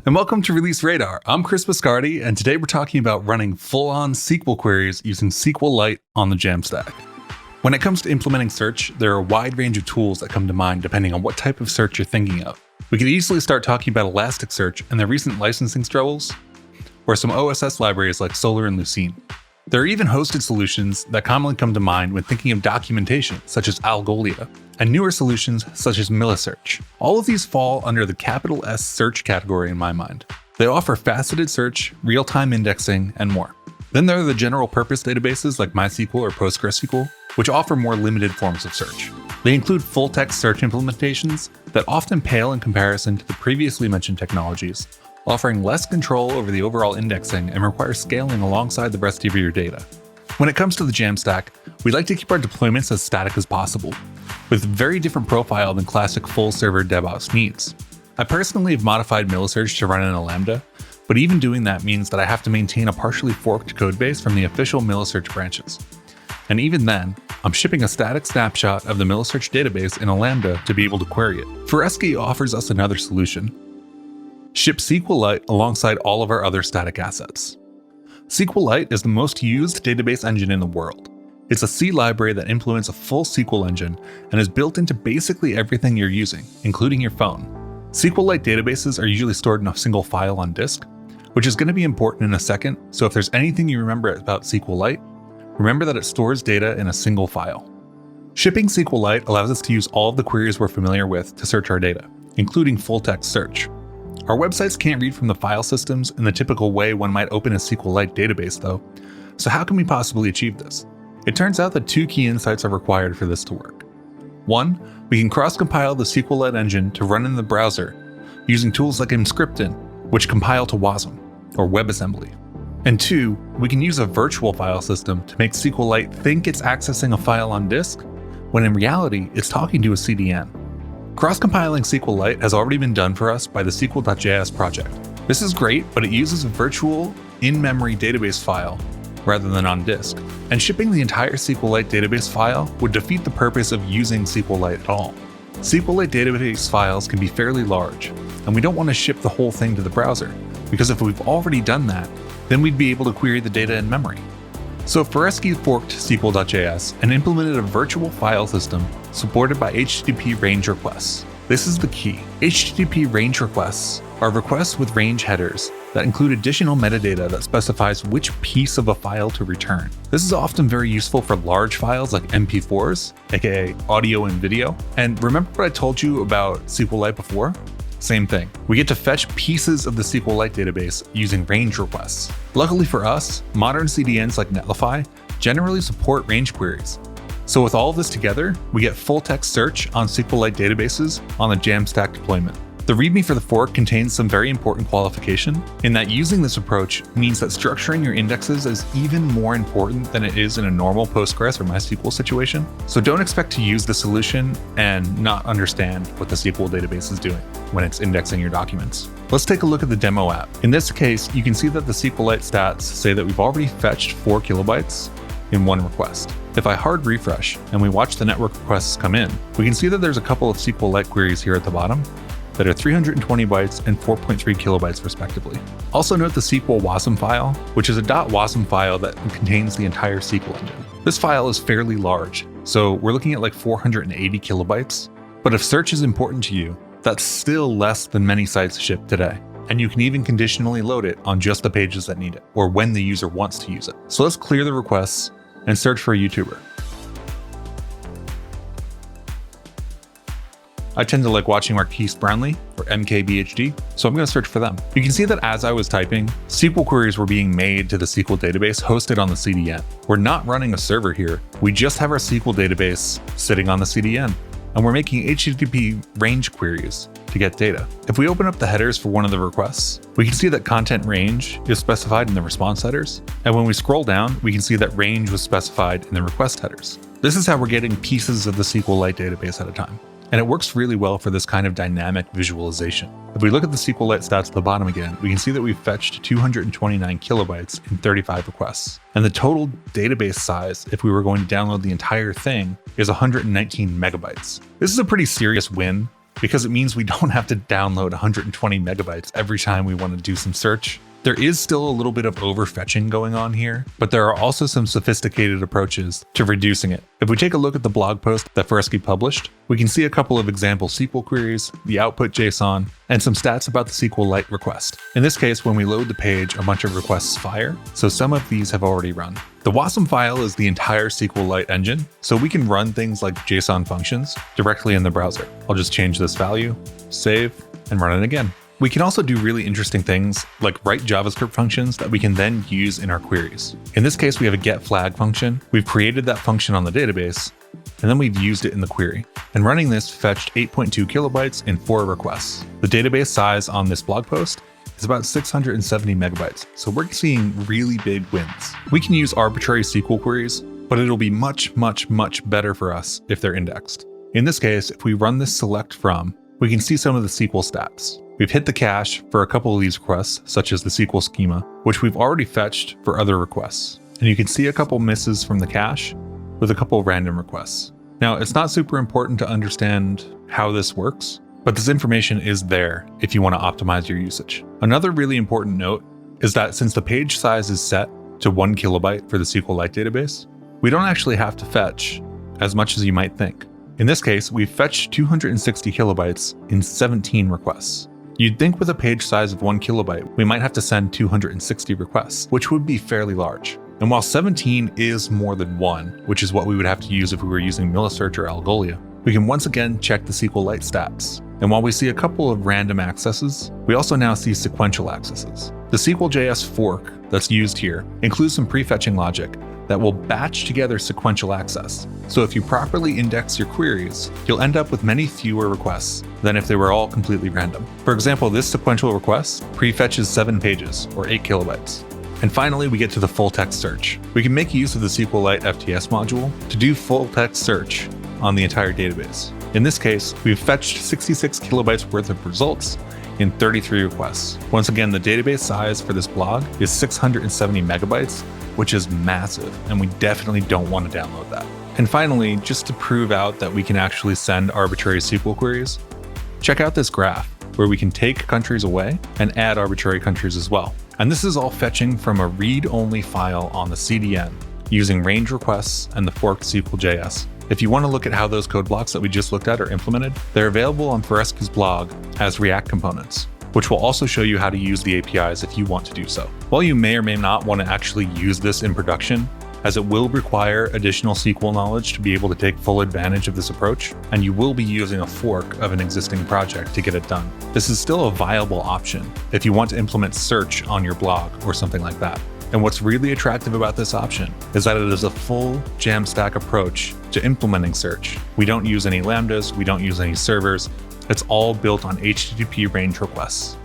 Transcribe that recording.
and welcome to Release Radar. I'm Chris Biscardi, and today we're talking about running full-on SQL queries using SQLite on the Jamstack. When it comes to implementing search, there are a wide range of tools that come to mind depending on what type of search you're thinking of. We could easily start talking about Elasticsearch and their recent licensing struggles, or some OSS libraries like Solr and Lucene. There are even hosted solutions that commonly come to mind when thinking of documentation, such as Algolia, and newer solutions such as Millisearch. All of these fall under the capital S search category in my mind. They offer faceted search, real-time indexing, and more. Then there are the general purpose databases like MySQL or PostgreSQL, which offer more limited forms of search. They include full-text search implementations that often pale in comparison to the previously mentioned technologies, offering less control over the overall indexing and require scaling alongside the rest of your data. When it comes to the Jamstack, we like to keep our deployments as static as possible, with a very different profile than classic full server DevOps needs. I personally have modified Millisearch to run in a Lambda, but even doing that means that I have to maintain a partially forked codebase from the official Millisearch branches. And even then, I'm shipping a static snapshot of the Millisearch database in a Lambda to be able to query it. Foresky offers us another solution. Ship SQLite alongside all of our other static assets. SQLite is the most used database engine in the world. It's a C library that implements a full SQL engine and is built into basically everything you're using, including your phone. SQLite databases are usually stored in a single file on disk, which is going to be important in a second, so if there's anything you remember about SQLite, remember that it stores data in a single file. Shipping SQLite allows us to use all of the queries we're familiar with to search our data, including full-text search. Our websites can't read from the file systems in the typical way one might open a SQLite database though, so how can we possibly achieve this? It turns out that two key insights are required for this to work. One, we can cross-compile the SQLite engine to run in the browser using tools like Emscripten, which compile to wasm, or WebAssembly. And two, we can use a virtual file system to make SQLite think it's accessing a file on disk, when in reality, it's talking to a CDN. Cross-compiling SQLite has already been done for us by the SQL.js project. This is great, but it uses a virtual, in-memory database file rather than on disk, and shipping the entire SQLite database file would defeat the purpose of using SQLite at all. SQLite database files can be fairly large, and we don't want to ship the whole thing to the browser, because if we've already done that, then we'd be able to query the data in memory. So Foresky forked SQL.js and implemented a virtual file system supported by HTTP range requests. This is the key. HTTP range requests are requests with range headers that include additional metadata that specifies which piece of a file to return. This is often very useful for large files like MP4s, aka audio and video. And remember what I told you about SQLite before? Same thing. We get to fetch pieces of the SQLite database using range requests. Luckily for us, modern CDNs like Netlify generally support range queries. So with all of this together, we get full-text search on SQLite databases on the Jamstack deployment. The README for the fork contains some very important qualification in that using this approach means that structuring your indexes is even more important than it is in a normal Postgres or MySQL situation. So don't expect to use the solution and not understand what the SQL database is doing when it's indexing your documents. Let's take a look at the demo app. In this case, you can see that the SQLite stats say that we've already fetched 4 kilobytes in one request. If I hard refresh and we watch the network requests come in, we can see that there's a couple of SQLite queries here at the bottom that are 320 bytes and 4.3 kilobytes respectively. Also note the SQL wasm file, which is a .wasm file that contains the entire SQL engine. This file is fairly large, so we're looking at like 480 kilobytes. But if search is important to you, that's still less than many sites ship today. And you can even conditionally load it on just the pages that need it, or when the user wants to use it. So let's clear the requests and search for a YouTuber. I tend to like watching Marquise Brownlee, or MKBHD, so I'm going to search for them. You can see that as I was typing, SQL queries were being made to the SQL database hosted on the CDN. We're not running a server here, we just have our SQL database sitting on the CDN, and we're making HTTP range queries to get data. If we open up the headers for one of the requests, we can see that content range is specified in the response headers, and when we scroll down, we can see that range was specified in the request headers. This is how we're getting pieces of the SQLite database at a time. And it works really well for this kind of dynamic visualization. If we look at the SQLite stats at the bottom again, we can see that we've fetched 229 kilobytes in 35 requests. And the total database size, if we were going to download the entire thing, is 119 megabytes. This is a pretty serious win because it means we don't have to download 120 megabytes every time we want to do some search. There is still a little bit of overfetching going on here, but there are also some sophisticated approaches to reducing it. If we take a look at the blog post that Fresky published, we can see a couple of example SQL queries, the output JSON, and some stats about the SQLite request. In this case, when we load the page, a bunch of requests fire, so some of these have already run. The wasm file is the entire SQLite engine, so we can run things like JSON functions directly in the browser. I'll just change this value, save, and run it again. We can also do really interesting things like write JavaScript functions that we can then use in our queries. In this case, we have a getFlag function. We've created that function on the database, and then we've used it in the query. And running this fetched 8.2 kilobytes in 4 requests. The database size on this blog post is about 670 megabytes, so we're seeing really big wins. We can use arbitrary SQL queries, but it'll be much, much, much better for us if they're indexed. In this case, if we run this select from, we can see some of the SQL stats. We've hit the cache for a couple of these requests, such as the SQL schema, which we've already fetched for other requests. And you can see a couple misses from the cache with a couple random requests. Now, it's not super important to understand how this works, but this information is there if you want to optimize your usage. Another really important note is that since the page size is set to 1 kilobyte for the SQLite database, we don't actually have to fetch as much as you might think. In this case, we've fetched 260 kilobytes in 17 requests. You'd think with a page size of 1 kilobyte, we might have to send 260 requests, which would be fairly large. And while 17 is more than 1, which is what we would have to use if we were using Millisearch or Algolia, we can once again check the SQLite stats. And while we see a couple of random accesses, we also now see sequential accesses. The SQL.js fork that's used here includes some prefetching logic that will batch together sequential access. So if you properly index your queries, you'll end up with many fewer requests than if they were all completely random. For example, this sequential request prefetches 7 pages or 8 kilobytes. And finally, we get to the full text search. We can make use of the SQLite FTS module to do full text search on the entire database. In this case, we've fetched 66 kilobytes worth of results in 33 requests. Once again, the database size for this blog is 670 megabytes, which is massive, and we definitely don't want to download that. And finally, just to prove out that we can actually send arbitrary SQL queries, check out this graph where we can take countries away and add arbitrary countries as well. And this is all fetching from a read-only file on the CDN using range requests and the forked SQL.js. If you want to look at how those code blocks that we just looked at are implemented, they're available on Fresky's blog as React components, which will also show you how to use the APIs if you want to do so. While you may or may not want to actually use this in production, as it will require additional SQL knowledge to be able to take full advantage of this approach, and you will be using a fork of an existing project to get it done. This is still a viable option if you want to implement search on your blog or something like that. And what's really attractive about this option is that it is a full Jamstack approach to implementing search. We don't use any lambdas, we don't use any servers. It's all built on HTTP range requests.